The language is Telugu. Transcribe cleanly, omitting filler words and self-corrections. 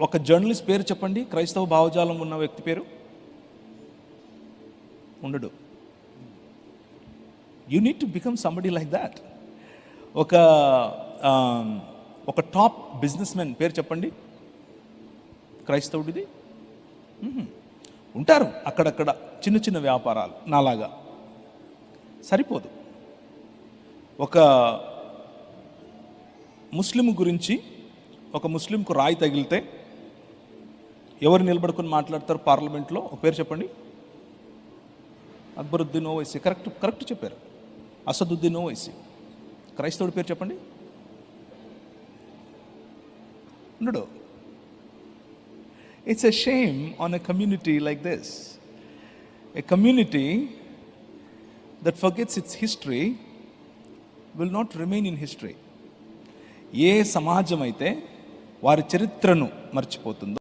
ఒక జర్నలిస్ట్ పేరు చెప్పండి, క్రైస్తవ భావజాలం ఉన్న వ్యక్తి పేరు. ఉండడు. You need to become somebody like that. ఒక టాప్ బిజినెస్ మ్యాన్ పేరు చెప్పండి, క్రైస్తవుడిది. ఉంటారు అక్కడక్కడ చిన్న చిన్న వ్యాపారాలు నాలాగా, సరిపోదు. ఒక ముస్లిం గురించి, ఒక ముస్లింకు రాయి తగిలితే ఎవరు నిలబడుకొని మాట్లాడతారు పార్లమెంట్లో? ఒక పేరు చెప్పండి. అక్బరుద్దీన్ ఓవైసీ. కరెక్ట్ చెప్పారు. అసదుద్దీన్ ఓవైసీ. క్రైస్తవుడి పేరు చెప్పండి. ఉండడు. It's a shame on a community like this. A community that forgets its history will not remain in history. ఏ సమాజం అయితే వారి చరిత్రను మర్చిపోతుందో